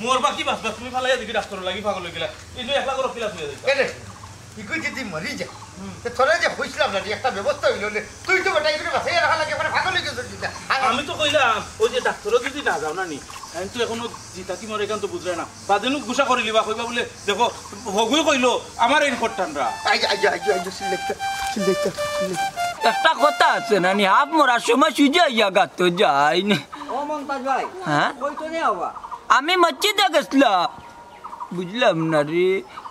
মোর বাকি বাস তুমি ফালাইয়া দেখি ডাক্তার লাগি পাগল হয়ে গেলা এই যে একলা করে কিলা হয়ে কেন তুই যদি মরি যা তোরা যে হইছিলাম না একটা ব্যবস্থা হইল তুই তো বেটা এগুলো বাসায় রাখা লাগে মানে পাগল হয়ে গেছিস আমি তো কইলাম ওই যে ডাক্তারও যদি না যাও না নি আমি তো এখনো জিতা কি মরে এখান তো বুঝলে না বাদেনু গুসা করে লিবা কইবা বলে দেখো ভগুই কইলো আমার এই খট্টানরা একটা কথা আছে না নি হাফ মরার সময় সুজে জায়গা তো যাই না ও মমতাজ ভাই হ্যাঁ কইতো নে হবা আমি মসজিদে গেছিলাম বুঝলাম না রে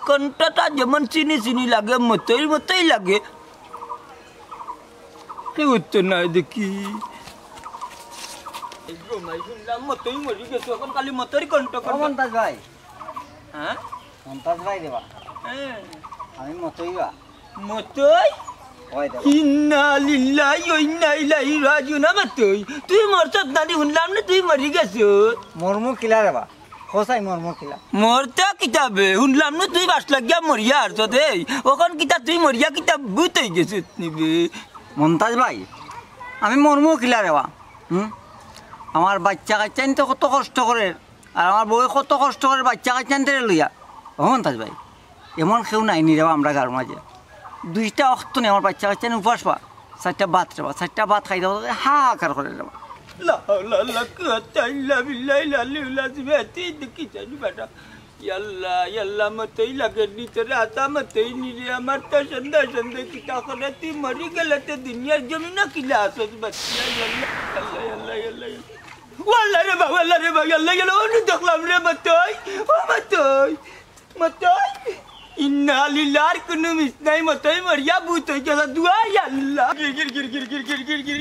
কণ্ঠটা যেমন চিনি চিনি লাগে মতই লাগে কেউ তো নাই দেখি শুনলাম মতই মরি গেছো এখন খালি মতই কণ্ঠ মমতাজ ভাই হ্যাঁ মমতাজ ভাই দেবা হ্যাঁ আমি মতইবা মতই ওই দেবা ইন্না লিল্লাহি ওয়া ইন্না ইলাইহি রাজিউন মতই তুই মরছত না শুনলাম না তুই মরি গেছো মরমু কিলা দেবা খোসাই মরমু কিলা মরতে কিতাবে শুনলাম না তুই বাস লাগিয়া মরিয়া আর দেই ওখান কিতা তুই মরিয়া কিতাব বুত হয়ে গেছিস নিবে মমতাজ ভাই আমি মরমু কিলা দেবা আমার বাচ্চা কাচ্চান তো কত কষ্ট করে আর আমার বউ কত কষ্ট করে বাচ্চা কাচ্চান থেকে লইয়া ও মমতাজ ভাই এমন কেউ নাই নি দেবা আমরা গার মাঝে 2টা অক্ত নেই আমার বাচ্চা কাচ্চান উপাস পা 4টা ভাত দেবা 4টা ভাত খাই দেবো হাহাকার করে দেবা লা লা লা কুওয়াতা ইল্লা বিল্লাহি আল-আলিয়্যিল আযীম দেখি জানি বেটা ইয়াল্লাহ মতই লাগে নিতরে আতা মতই নিরে আমার তো সন্ধ্যা কিতা করে তুই মরি গেলে তো দুনিয়ার জমিন কিলা আসত বাচ্চা আল্লাহ ওয়াল্লাহ রে বাবা আল্লাহ গেল ওনি দেখলাম রে মতই ইন্না লিল্লাহি কুনু মিসনাই মতই মরিয়া বুত হই গেছে দুয়া আল্লাহ গির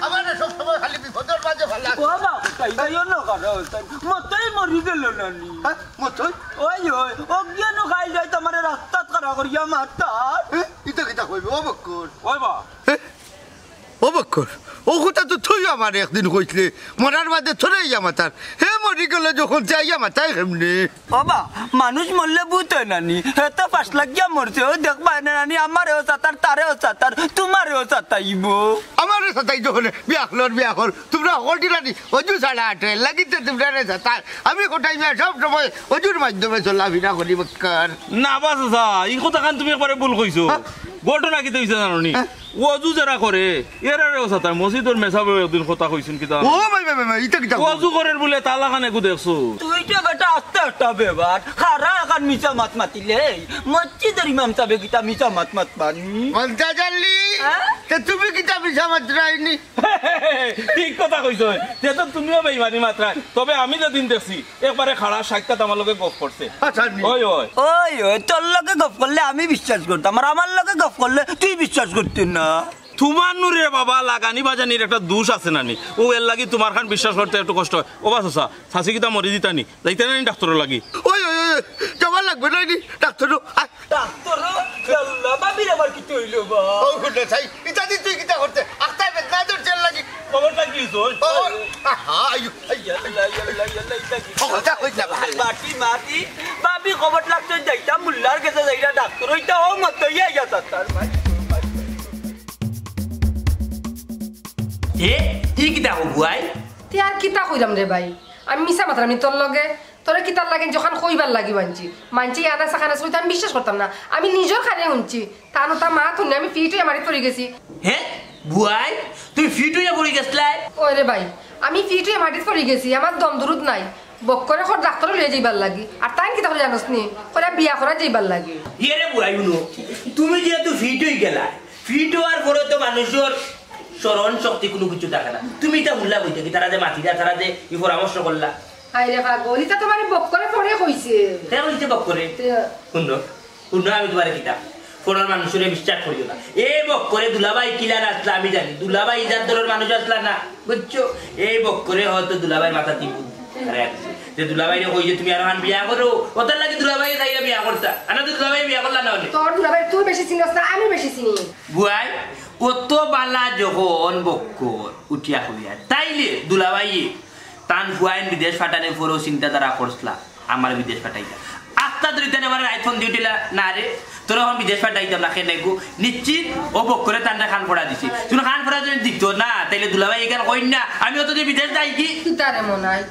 আমার সব সময় খালি বিপদের মাঝে ভালো বাবা তাইও না করো মতই মরি গেল নানি মতই ওই অজ্ঞান খাই যায় তোমার রাস্তা করা করিয়া মাতা ইতা কিতা কইবে ও বক্কর ওই বা ও বক্কর ও কথা তো তুই আমার একদিন কইছিলে মরার বাদে থরে আমার তার হে মরি গেলে যখন যাই আমার তাই কেমনি বাবা মানুষ মরলে বুঝ হয় নানি তো 5 লাখ গিয়া মরছে ও দেখবা না নানি আমারও সাতার তারেও সাতার তোমারও সাতাইব আমার সাতাই যখন বিয়া কর তোমরা হলটি রানি অজু ছাড়া আটে লাগিতে তোমরা রে সাতার আমি কোটাই সব সময় অজুর মাধ্যমে চলাবি না করি বক্কর না বাস এই কথা কান তুমি একবারে ভুল কইছো ঘটনা কি হইছে জানোনি ওযু যারা করে এরারেও সাতার মসজিদের মেসাবে একদিন কথা কইছেন কিতা ও ভাই ইতা কিতা ওযু করেন বলে তালা খানে গু দেখছো তুই তো বেটা আস্তে আস্তে বেবার খারা এখন মিছা মাত মাতিলে মসজিদের ইমাম সাহেব কিতা মিছা মাত মাতবানি মনটা জানলি তে তুমি কিতা মিছা মাত্রাইনি ঠিক কথা কইছো তে তো তুমিও বেঈমানি মাত্রা তবে আমি যেদিন দেখছি একবারে খাড়া সাক্ষাৎ আমার লগে গপ করছে ওই তোর লগে গপ করলে আমি বিশ্বাস করতাম আর আমার লগে গপ করলে তুই বিশ্বাস করতি না তোমার নুরে বাবা লাগানি বাজানির একটা দোষ আছে নানি ও এর লাগি তোমার খান বিশ্বাস করতে একটু কষ্ট হয় ও বাস শাসি কিতা মরি দিতানি যাইতে নানি ডাক্তারের লাগি ওই যাওয়ার লাগবে নাইনি ডাক্তার বাবির আবার কি হইলো বা ও গুড চাই ইতা দি তুই কিতা করতে আক্তাই বেদনা তোর চল লাগি খবরটা কি হইছে বাটি মাটি বাবি খবর লাগতো যাইতা মুল্লার কাছে যাইরা ডাক্তার হইতা ও মত ইয়া তার ভাই ই কিতা হবুয়াই তে আর কিতা কইলাম রে ভাই আমি মিছা মাত্রা আমি তোর লগে তোরে কিতার লাগেন যখন কইবার লাগি মানছি আনা সাখানা সইতে আমি বিশ্বাস করতাম না আমি নিজের খানে শুনছি তানো তা মা তুই আমি ফিটুই আমারে পড়ে গেছি হে বুয়াই তুই ফিটুই পড়ে গেছলাই ওই রে ভাই আমি ফিটুই মাটিতে পড়ে গেছি আমার দম দরুদ নাই বক্করে খর ডাক্তার লয়ে যাইবার লাগি আর তাই কিতা করে জানোস নি কইরা বিয়া করা যাইবার লাগি ইয়ে রে বুয়াই শুনো তুমি যেহেতু ফিটুই গেলা ফিট হওয়ার পরে তো মানুষের স্মরণ শক্তি কোনো কিছু থাকে না তুমি এটা ভুললা কইতে কি তারা যে মাতিরা তারা যে ই পরামর্শ করলা হাই রে পাগল এটা তোমারে বক্করে পড়ে কইছে তে বলতে বক্করে শুনো আমি তোমারে কিতা কোনার মানুষের বিশ্বাস করিও না এই বক্করে দুলাভাই কিলার আসলা আমি জানি দুলাভাই ইজাদরের মানুষ আসলা না বুঝছো এই বক্করে হয়তো দুলাভাই মাথা টিপু যে দুলাভাই রে কই যে তুমি আর মান বিয়া করো ওটার লাগি দুলাভাই যাইরা বিয়া করতা আনা তো দুলাভাই বিয়া করলা না হলে তোর দুলাভাই তুই বেশি চিনস না আমি বেশি চিনি বুয়াই কত বালা যখন বক্কর উঠিয়া হইয়া তাইলে দুলাভাই তান ফুয়াইন বিদেশ ফাটানে পরও চিন্তা তারা করছলা আমার বিদেশ পাঠাইতা আস্তা ধরিতে আমার আইফোন দিউটিলা না রে তোর এখন বিদেশ পাঠাইতাম না খেয়ে দেখবো নিশ্চিত ও বক করে তান্ডা খান ফোড়া দিছি তুমি খান ফোড়া যদি দিত না তাইলে দুলাভাই এখানে কই না আমি অত বিদেশ যাই কি কিতারে মনাই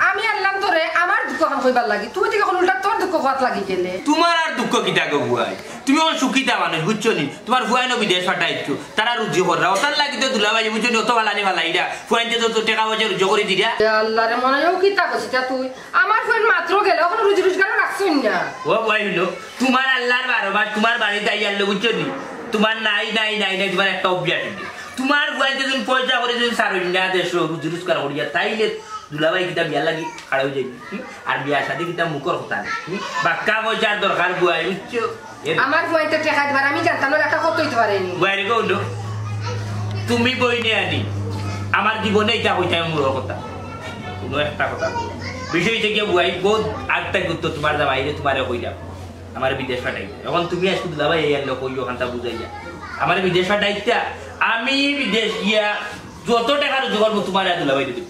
আমি আনলাম তোরে আমার দুঃখ খান কইবার লাগি তুই থেকে উল্টা তোর দুঃখ খাত লাগি গেলে তোমার আর দুঃখ কিটা গো বুয়াই তুমি আমার সুখিতা মানুষ বুঝছো নি তোমার ফুয়াই না বিদেশ পাঠাইছো তারা রুজি কররা ওটার লাগি তো দুলাভাই বুঝছো নি অত ভালানি ভালাইরা ফুয়াইতে তো টাকা পয়সা রুজি করে দিরা আল্লাহ রে মনে হয় কিতা কইছিস তুই আমার ফোন মাত্র গেল এখন রুজি রোজগার রাখছই না ও বুয়াই হলো তোমার আল্লাহর বারবার তোমার বাড়িতে আইয়ালে বুঝছো নি তোমার নাই নাই নাই নাই তোমার একটা অভ্যাস তোমার ফুয়াইতে যদি পয়সা করে যদি সারই না দেশ রুজি রোজগার করিয়া তাইলে দুলাভাই কিতা বিয়া লাগি খাড়া হয়ে যাবি আর বিয়া সাথে কিতা মুখর কথা নেই বাক্কা পয়সার দরকার বুয়াই বুঝছো আমার ফোনতে টাকা দিবার আমি জানতাম না একটা কত হইতে পারেনি বুয়াই গো তুমি বই নিয়ে আনি আমার জীবনে এটা হইতে মূল কথা কোনো একটা কথা বিষয় থেকে বুয়াই বহুত আগটা গুরুত্ব তোমার যা বাইরে তোমারে কইলাম আমার বিদেশ পাঠাই এখন তুমি আজকে দুলাভাই এই আনলো কই ওখানটা বুঝাইয়া আমার বিদেশ পাঠাইতা আমি বিদেশ গিয়া যত টাকা রোজগার করবো তোমার দুলাভাই দিবি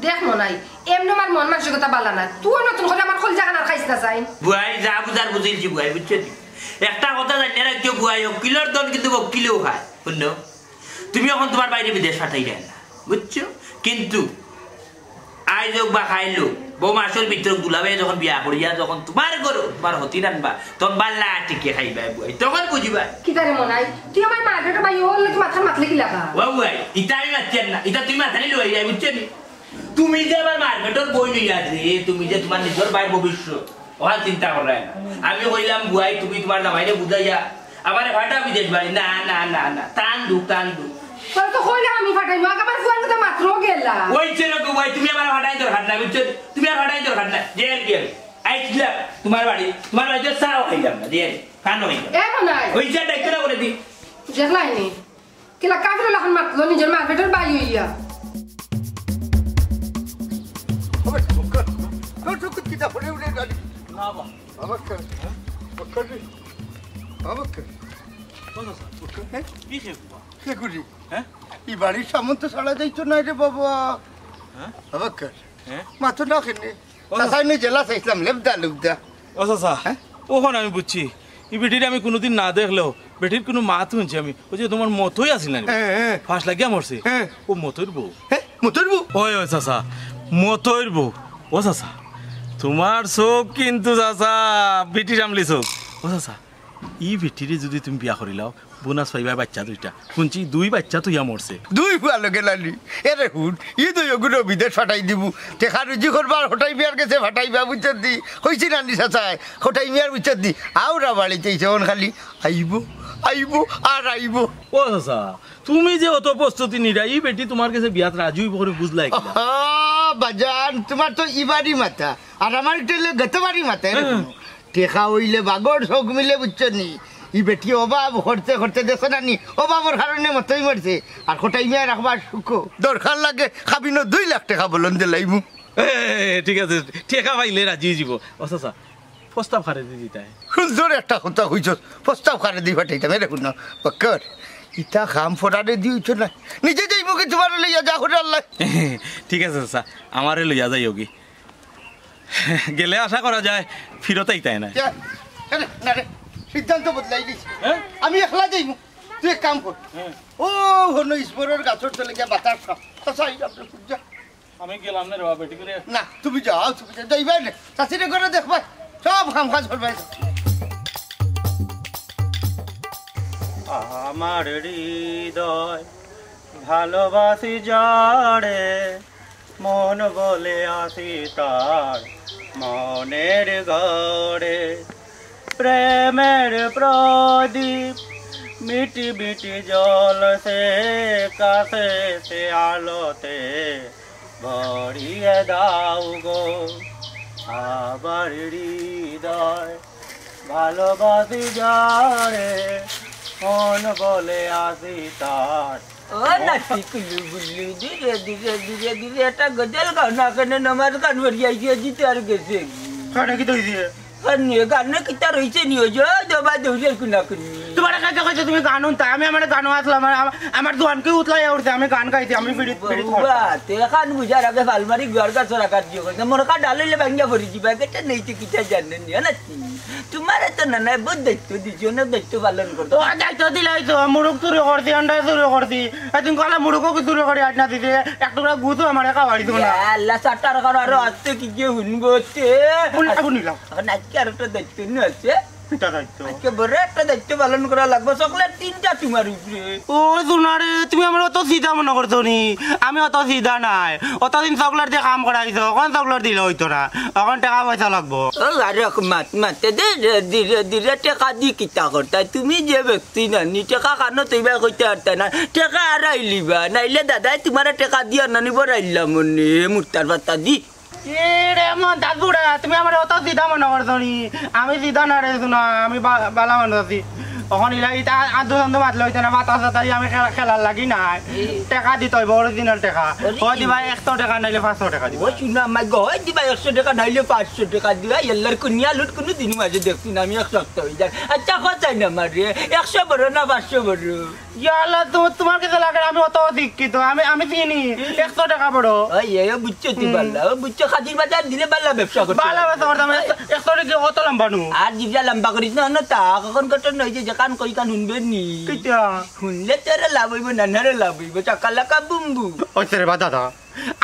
দেখ মনাই এমনি আমার মন মানসিকতা বালা না তুই নতুন করে আমার খোল জাগান আর খাইছ না চাই বুয়াই যা বুঝার বুঝেছি বুয়াই বুঝছো একটা কথা জানি না কেউ বুয়াই কিলোর দল কিন্তু কিলেও খায় বুঝলো তুমি এখন তোমার বাইরে বিদেশ পাঠাই দেয় না বুঝছো কিন্তু আইজ হোক বা খাইলো বউ মাসের ভিতরে দুলাভাই যখন বিয়া করিয়া যখন তোমার করো তোমার হতি রানবা তখন বাল্লা টিকে খাইবা বুয়াই তখন বুঝিবা কি তারে মনাই তুই আমার মার্কেটে ভাই ওর লাগি মাথা মাতলে কি লাগা ও বুয়াই ইটা আমি মারছেন না ইটা তুমি মাথা নিলে হয়ে যায় বুঝছো তুমি যে আমার মার্কেটের বই নিয়ে আছে তুমি যে তোমার নিজের বাইর ভবিষ্যৎ ওরা চিন্তা করে না আমি কইলাম বুয়াই তুমি তোমার জামাইরে বুঝাইয়া আমার ভাটা বিদেশ বাড়ি না না না না টান দু তোর তো কইলা আমি ফাটাইবো আমার ফোন কথা মাত্র গেলা ওই ছেলে গো ভাই তুমি আমার ভাটাই দরকার না বুঝছো তুমি আর ভাটাই দরকার না জেল গেল আইছিলা তোমার বাড়িতে চাও খাইলাম না জেল কান হই এ মনাই ওই যে ডাক্তার করে দি দেখলাইনি কিলা কাফির লাখন মাতলো নিজের মার্কেটের বাই হইয়া বাড়ির সামন্ত ছাড়া যাইতো না রে বাবা মাত্র না খেলে জেলা চাইছিলাম লেবদা লুবদা ও চাচা ওখানে আমি বুঝছি এই বেটির আমি কোনোদিন না দেখলেও বেটির কোনো মাত শুনছি আমি ওই যে তোমার মতই আসিল না ফাঁস লাগিয়া মরছে ও মতইর বউ মতর বউ ওই ওই চাচা মতইর বউ ও চাচা তোমার চোখ কিন্তু চাচা বেটি সামলি চোখ ও চাচা ই বেটিরে যদি তুমি বিয়া করিলাও বোনাস পাইবা বাচ্চা দুইটা শুনছি 2 বাচ্চা তো ইয়া মরছে 2 ভালো গেলালি এরে হুন ই তো ওগুলো বিদেশ ফাটাই দিব টেকা রুজি করবার হঠাই বিয়ার গেছে ফাটাইবা বুঝতে দি কইছি না নি চাচাই হঠাই বিয়ার বুঝতে দি আউরা বাড়িতে যখন খালি আইব আর আইব ও চাচা তুমি যে অত প্রস্তুতি নিরা ই বেটি তোমার কাছে বিয়াত রাজি হইব করে বুঝলাই বাজান তোমার তো ইবারি মাথা আর আমার টেলে গতবারি মাথা টেকা হইলে বাগর শোক মিলে বুঝছো নি ই বেটি অভাব করতে করতে দেখো না নি অভাবের কারণে মতই মরছে আর কোটাই মেয়ে রাখবার সুখ দরকার লাগে খাবি না 2 লাখ টাকা বলন দিলাইমু ঠিক আছে টেকা পাইলে রাজি যাব ও চাচা প্রস্তাব খারে দি দিতা সুন্দর একটা কথা হইছ প্রস্তাব খারে দি ফাটাইতাম রে শুন বকর ইটা খাম ফোটারে দিইছ না নিজে যাইব কি তোমার লইয়া যা করে আল্লাহ ঠিক আছে চাচা আমারে লইয়া যাইও কি গেলে আশা করা যায় ফিরত আইতাই না না রে সিদ্ধান্ত বদলাই দিছি আমি একলা যাইব তুই এক কাম কর ও হনো ইসবরের গাছর তলে গিয়া বাতাস খা চাচাই আপনি পূজা আমি গেলাম না রে বাবা বেটি করে না তুমি যাও যাইবা না চাচিরে করে দেখবা সব কাম কাজ করবাই আমার হৃদয় ভালোবাসি যারে মন বলে আসি তার মনের ঘরে প্রেমের প্রদীপ মিটি মিটি জল সে কাছে সে আলোতে ভরিয়ে দাও গো আবার হৃদয় ভালোবাসি যারে মন বলে আসি তার ও নাচি কুলু গুলু ধীরে ধীরে ধীরে ধীরে একটা গজল গাও না কেন নামাজ গান ভরিয়া জিতে আর গেছে কাটা কি দই দিয়ে গান গান কিতা রইছে নিও যে দবা দৌড়ে কুনা কুনি তোমার আগে কইছো তুমি গান শুনতা আমি আমার গান আসলাম আমার দোকানকে উতলাই উঠছে আমি গান গাইছি আমি বিড়ি তেখান বুঝার আগে ফালমারি ঘর কাছে রাখার দিও মোর কা ডালিলে ভাঙ্গা পড়ি যাবা কেটা নেইতে কিটা জানেন না তোমার তো না না বহুত দায়িত্ব দিছো না দায়িত্ব পালন করতে ও দায়িত্ব দিলাই তো মুড়ুক চুরি করছি আন্ডা চুরি করছি তুমি কলা মুড়ুকও কি চুরি করে আট না দিতে এক টুকরা গুতো আমার খাওয়াই দিও না আল্লাহ চাটার কারো আরো আসতে কি যে শুনবতে শুনিলাম এখন আজকে আর একটা দায়িত্ব নিয়ে আছে পিতা দায়িত্ব আজকে বড় একটা দায়িত্ব পালন করা লাগবে চকলেট 3টা তোমার উপরে ও সোনারে তুমি আমার অত সিধা মনে করছো নি আমি অত সিধা নাই অতদিন চকলেট দিয়ে কাম করাইছো এখন চকলেট দিলে হইতো না এখন টাকা পয়সা লাগবো ও আরে মাতে দে ধীরে ধীরে টাকা দি কিতা করতা তুমি যে ব্যক্তি না নি টাকা কানো তৈবা কইতে পারতা না টাকা আর আইলিবা নাইলে দাদাই তোমার টাকা দিয়া নানি বড়াইলাম মনে মুক্তার বার্তা দি রে মন দাদুরা তুমি আমার অত সিধা মনে করছো নি আমি সিধা না রে শোনা আমি বালা মানুষ আছি এখন ইলা ইটা আদু আন্দু মাতলে হইতে না বাতা সাতারি আমি খেলার লাগি নাই টাকা দিতে হইব অরিজিনাল টাকা হয় দিবা 100 টাকা নাইলে 500 টাকা দিবা ও শুনা মাই গয় দিবা 100 টাকা নাইলে 500 টাকা দিবা এল্লার কুনিয়া লুট কোনো দিন মাঝে দেখছি না আমি 100 হই যায় আচ্ছা কথাই না মারে 100 বড় না 500 বড় ইয়ালা তোমার কাছে লাগে আমি অত শিক্ষিত আমি চিনি 100 টাকা বড় ওই এ বুঝছো তুই বাল্লা ও বুঝছো খাদির বাজার দিলে বাল্লা ব্যবসা করতে বালা ব্যবসা করতাম 100 টাকা কত লম্বা নু আর দিবলা লম্বা করিস না না তা কখন কত নই যে কান কই কান শুনবে নি কিটা শুনলে তোর লাভ হইব নানারে লাভ হইব চাকালাকা বুম্বু ওইসে রে দাদা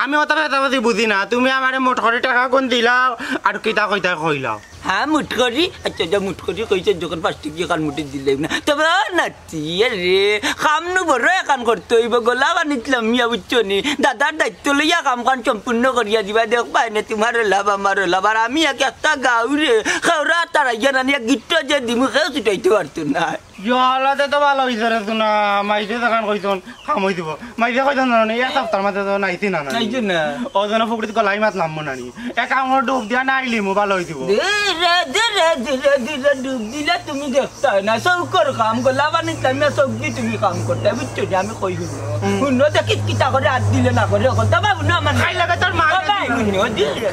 আমি অত বেতাবাদি বুঝি না তুমি আমারে মোট করে টাকা কোন দিলাও আর কিতা কইতা কইলাও হ্যাঁ মুঠ করি আচ্ছা যা মুঠ করি কইছে যখন 5 টাকা কান মুঠে দিলে না তবে নাতি রে কামনু বড় কাম করতে হইব গলা বানিতলাম মিয়া বুঝছো নি দাদার দায়িত্ব লইয়া কাম কান সম্পূর্ণ করিয়া দিবা দেখ পাই না তোমার লাভ আমার লাভ আর আমি একটা গাঁও রে খাওরা তারা জানি গিট্ট যে দিমু খেয়ে ছুটাইতে পারতো না ইয়ালাতে তো ভালো হইছে রে শুনা মাইতে দোকান কইছন খামই দিব মাইতে কইছন না এক সপ্তাহের মধ্যে তো নাইতি না নাইছো না ওজন ফুকরিত গলাই মাছ নামবো নানি এক আমার ডুব দিয়া নাইলি মো ভালো হইতিব ধীরে ধীরে ধীরে ডুব দিলে তুমি দেখতে না সৌকর কাম গলা বানিতলাম সবজি তুমি কাম করতে বুঝছো যে আমি কই শুনো দেখি কিতা করে হাত দিলে না করে কথা ভাবো না আমার খাই লাগে তোর মা ধীরে